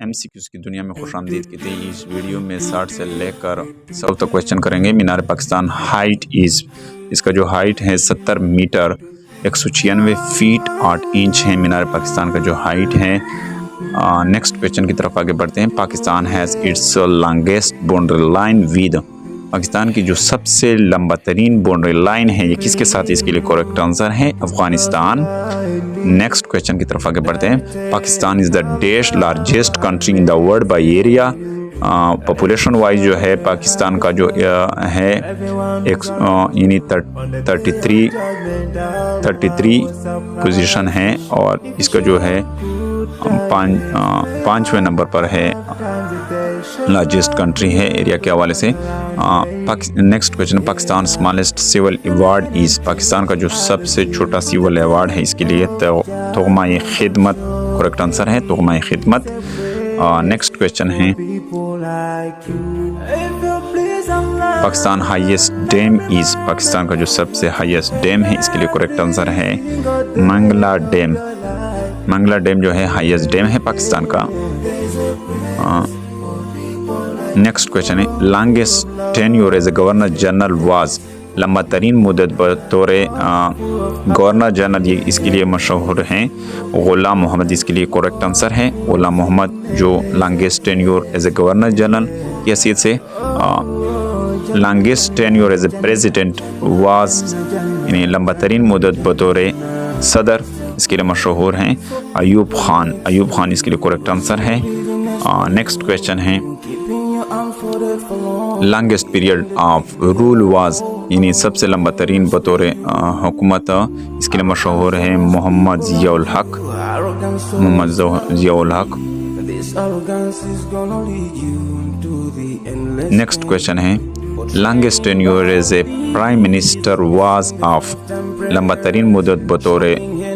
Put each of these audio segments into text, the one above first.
MCQs की दुनिया में खुशामदीद कहते हैं। इस वीडियो में 60 से लेकर 100 तक क्वेश्चन करेंगे। मीनार पाकिस्तान हाइट इज़, इसका जो हाइट है 70 मीटर 196 फीट 8 इंच है मीनार पाकिस्तान का जो हाइट है। नेक्स्ट क्वेश्चन की तरफ आगे बढ़ते हैं। Pakistan has its longest boundary line with, Pakistan की जो सबसे लंबा तरीन बाउंड्री लाइन है ये किसके साथ? इसके लिए करेक्ट आंसर है अफगानिस्तान। नेक्स्ट क्वेश्चन की तरफ आगे बढ़ते हैं। Pakistan is the dash largest country in the world by area, population wise जो है पाकिस्तान का जो है यानी 33 पोजीशन है और इसका जो है पाँचवें नंबर पर है, लार्जेस्ट कंट्री है एरिया के हवाले से। Next question, Pakistan smallest civil award is, Pakistan का जो सबसे छोटा सिविल अवार्ड है इसके लिए तोहमा-ए खिदमत करेक्ट आंसर है, तोहमा-ए खिदमत। नेक्स्ट क्वेश्चन है, Pakistan highest dam is, Pakistan का जो सबसे हाईएस्ट डैम है इसके लिए करेक्ट आंसर है मंगला डैम। मंगला डैम जो है हाईएस्ट डैम है पाकिस्तान का। नेक्स्ट क्वेश्चन है, longest tenure as a governor general was, लंबा तरीन मुद्दत बतौर गवर्नर जनरल ये इसके लिए मशहूर हैं गुलाम मोहम्मद, इसके लिए करेक्ट आंसर है गुलाम मोहम्मद जो longest tenure as a governor general की हैसियत से। Longest tenure as a president was, यानी लंबा तरीन मुद्दत बतौर सदर इसके लिए मशहूर हैं अयूब खान, अयूब खान इसके लिए करेक्ट आंसर है। नेक्स्ट क्वेश्चन है, longest period of rule was, यानी सबसे लंबा तरीन बतौर हुकूमत इसके लिए मशहूर है मोहम्मद ज़ियाउल हक, मोहम्मद ज़ियाउल हक। नेक्स्ट क्वेश्चन है, longest tenure as a prime minister was of, लंबा तरीन मुद्दत बतौर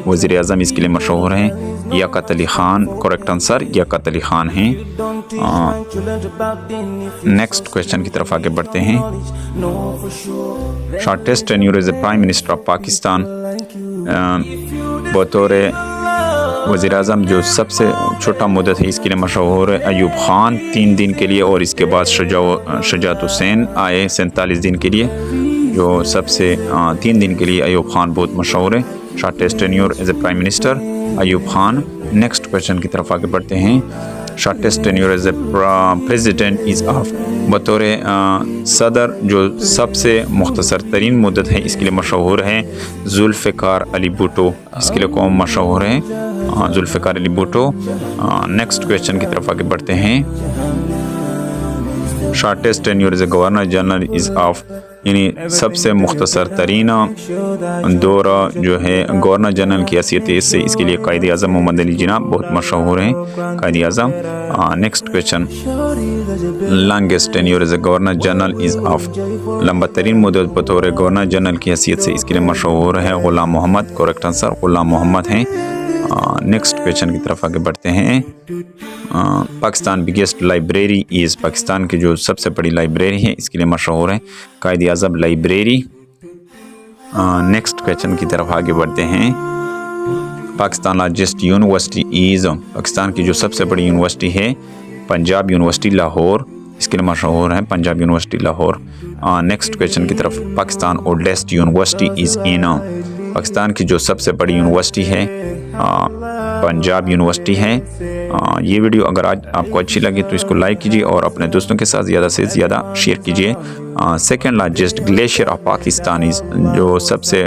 वज़ीर आज़म इसके लिए मशहूर हैं याकत अली ख़ान, करेक्ट आंसर याकत अली ख़ान हैं। नेक्स्ट क्वेश्चन की तरफ आगे बढ़ते हैं। Shortest tenure as a prime minister of Pakistan, बतौर वज़ीर आज़म जो सबसे छोटा मुद्दत है इसके लिए मशहूर है अयूब ख़ान 3 दिन के लिए, और इसके बाद शजात हुसैन आए 47 दिन के लिए, जो सबसे 3 दिन के लिए अयूब ख़ान बहुत मशहूर है। Shortest tenure as a prime minister Ayub Khan. Next question की तरफ आगे बढ़ते हैं। Shortest tenure as a president is of, बतौर सदर जो सबसे मुख्तसर तरीन मुद्दत है इसके लिए मशहूर है जुल्फ़िकार अली भुट्टो, इसके लिए कौन मशहूर है जुल्फ़िकार अली भुट्टो। नेक्स्ट क्वेश्चन की तरफ आगे बढ़ते हैं। Shortest tenure as a governor general is of, यानी सबसे मुख्तसर तरीन दौरा जो है गवर्नर जनरल की हैसियत है इससे, इसके लिए कायद आज़म मोहम्मद अली जिन्ना बहुत मशहूर हैं Quaid Azam. Next question, longest tenure as a governor general is of, लंबा तरीन मुद्दत बतौर गवर्नर जनरल की हैसियत से इसके लिए मशहूर है गुलाम मोहम्मद, करेक्ट आंसर गुलाम मोहम्मद हैं। नेक्स्ट क्वेश्चन की तरफ आगे बढ़ते हैं। Pakistan biggest library is, Pakistan की जो सबसे बड़ी लाइब्रेरी है इसके लिए मशहूर है कायद आज़म लाइब्रेरी। नेक्स्ट क्वेश्चन की तरफ आगे बढ़ते हैं। Pakistan largest university is, Pakistan की जो सबसे बड़ी यूनिवर्सिटी है पंजाब यूनिवर्सिटी लाहौर, इसके लिए मशहूर है Punjab university Lahore. Next question की तरफ, Pakistan oldest university is in, Pakistan की जो सबसे बड़ी यूनिवर्सिटी है पंजाब यूनिवर्सिटी है। ये वीडियो अगर आज आपको अच्छी लगी तो इसको लाइक कीजिए और अपने दोस्तों के साथ ज़्यादा से ज़्यादा शेयर कीजिए। Second largest glacier of Pakistan is, जो सबसे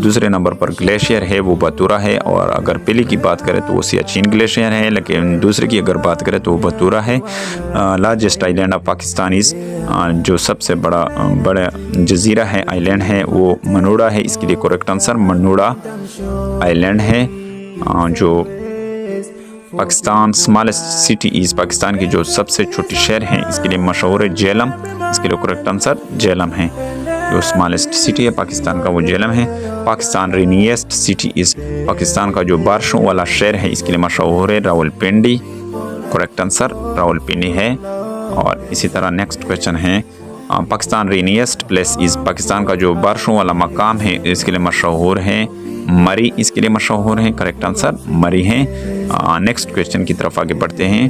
दूसरे नंबर पर ग्लेशियर है वो बतूरा है, और अगर पहले की बात करें तो वो सियाचिन ग्लेशियर है, लेकिन दूसरे की अगर बात करें तो वो बतूरा है। Largest island of Pakistan is, जो सबसे बड़ा जजीरा है आइलैंड है वो मनूड़ा है, इसके लिए करेक्ट आंसर मनूड़ा आइलैंड है। जो Pakistan smallest city is, Pakistan की जो सबसे छोटी शहर है इसके लिए मशहूर है जेलम, इसके लिए करेक्ट आंसर जेलम है। जो स्मॉलेस्ट सिटी है पाकिस्तान का वो जेलम है। Pakistan rainiest city is, Pakistan का जो बारिशों वाला शहर है इसके लिए मशहूर है रावलपिंडी, करेक्ट आंसर रावलपिंडी है। और इसी तरह नेक्स्ट क्वेश्चन है, Pakistan rainiest place is, Pakistan का जो बारिशों वाला मकाम है इसके लिए मशहूर है। मरी इसके लिए मशहूर है, करेक्ट आंसर मरी है। नेक्स्ट क्वेश्चन की तरफ आगे बढ़ते हैं।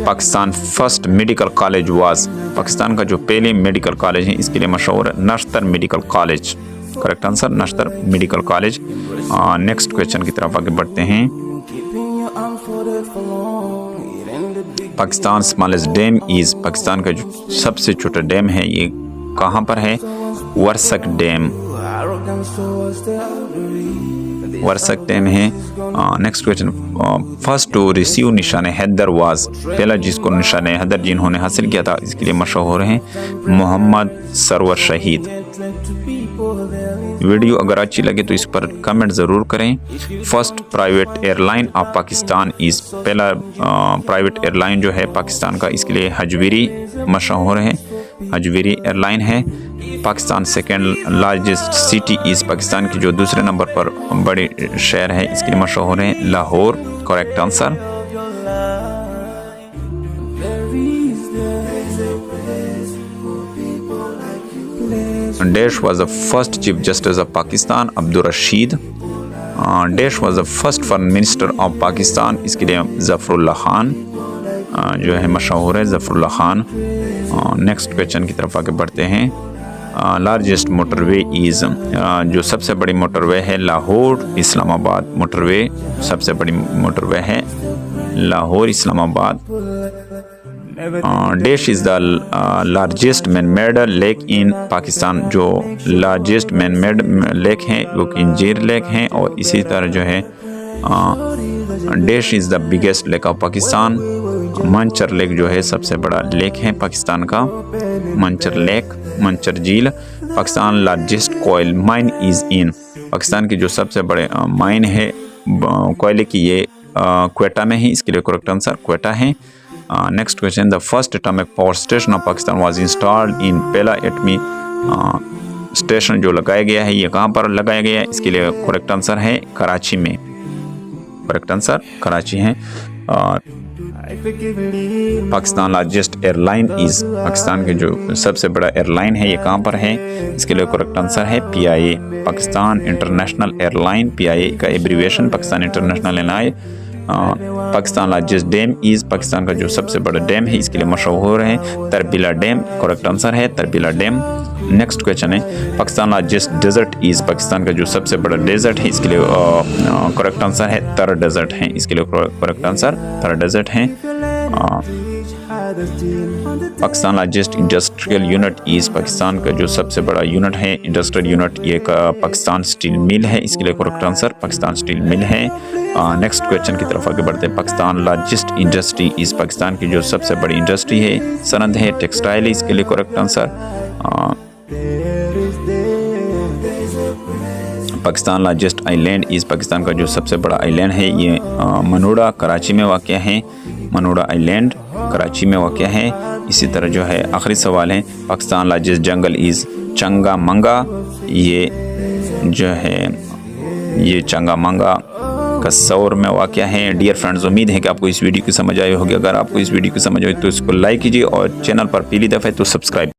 Pakistan first medical college was, Pakistan का जो पहले मेडिकल कॉलेज है इसके लिए मशहूर है नश्तर medical college, correct answer नश्तर medical college. Next question की तरफ आगे बढ़ते हैं। Pakistan smallest dam is, Pakistan का जो सबसे छोटा डैम है ये कहाँ पर है? वर्सक डैम, वर्सक डैम है। Next question, first to receive Nishan Haider was, पहला जिसको निशान हैदर जिन्होंने हासिल किया था इसके लिए मशहूर हैं मोहम्मद सरवर शहीद। वीडियो अगर अच्छी लगे तो इस पर कमेंट ज़रूर करें। First private airline of Pakistan is, पहला प्राइवेट एयरलाइन जो है पाकिस्तान का इसके लिए हजवीरी मशहूर है, हजवीरी एयरलाइन है। Pakistan second largest city is, Pakistan की जो दूसरे नंबर पर बड़ी शहर है इसके लिए मशहूर है Lahore, correct answer. Dash was the first chief justice of Pakistan Abdul Rashid. Dash was the first foreign minister of Pakistan, इसके लिए ज़फ़रुल्लाह खान जो है मशहूर है ज़फ़रुल्लाह खान। नेक्स्ट क्वेश्चन की तरफ आगे बढ़ते हैं। लार्जेस्ट मोटरवे इज़, जो सबसे बड़ी मोटरवे है लाहौर इस्लामाबाद मोटरवे, सबसे बड़ी मोटरवे है Lahore Islamabad. Dash is the largest man made lake in Pakistan, जो लार्जेस्ट मैन मेड लेक है वो किंजीर लेक है। और इसी तरह जो है dash is the biggest lake of Pakistan, Manchar lake जो है सबसे बड़ा लेक है पाकिस्तान का, मंचर लेक, मंचर झील। Pakistan largest coal mine is in, Pakistan की जो सबसे बड़े माइन है कोयले की ये क्वेटा में है, इसके लिए करेक्ट आंसर क्वेटा है। Next question, the first atomic power station of Pakistan was installed in, पहला एटमी स्टेशन जो लगाया गया है ये कहाँ पर लगाया गया है? इसके लिए करेक्ट आंसर है कराची में, करेक्ट आंसर कराची है। Pakistan largest airline is, Pakistan के जो सबसे बड़ा एयरलाइन है ये कहाँ पर है? इसके लिए करेक्ट आंसर है PIA, Pakistan international airline, PIA का abbreviation Pakistan international airline. Pakistan largest dam is, Pakistan का जो सबसे बड़ा डैम है इसके लिए मशहूर है तरबिला डैम, करेक्ट आंसर है तरबिला डैम। नेक्स्ट क्वेश्चन है, Pakistan largest desert is, Pakistan का जो सबसे बड़ा डेजर्ट है इसके लिए करेक्ट आंसर है तर डेजर्ट है, इसके लिए करेक्ट आंसर तर डेजर्ट है। Pakistan largest industrial unit is, Pakistan का जो सबसे बड़ा यूनिट है इंडस्ट्रियल यूनिट ये पाकिस्तान स्टील मिल है, इसके लिए correct answer Pakistan steel mill है। नेक्स्ट क्वेश्चन की तरफ आगे बढ़ते हैं। Pakistan largest industry is, Pakistan की जो सबसे बड़ी इंडस्ट्री है सनद है, टेक्सटाइल है, इसके लिए correct answer. Pakistan largest island is, Pakistan का जो सबसे बड़ा आइलैंड है ये मनोड़ा कराची में वाक़या है, मनोड़ा आइलैंड कराची में वाक़या है। इसी तरह जो है आखिरी सवाल है, पाकिस्तान लार्जेस्ट जंगल इज़ चंगा मंगा, ये जो है ये चंगा मंगा कसौर में वाक़या है। डियर फ्रेंड्स, उम्मीद है कि आपको इस वीडियो की समझ आई होगी। अगर आपको इस वीडियो की समझ आई तो इसको लाइक कीजिए और चैनल पर पहली दफ़ा है तो सब्सक्राइब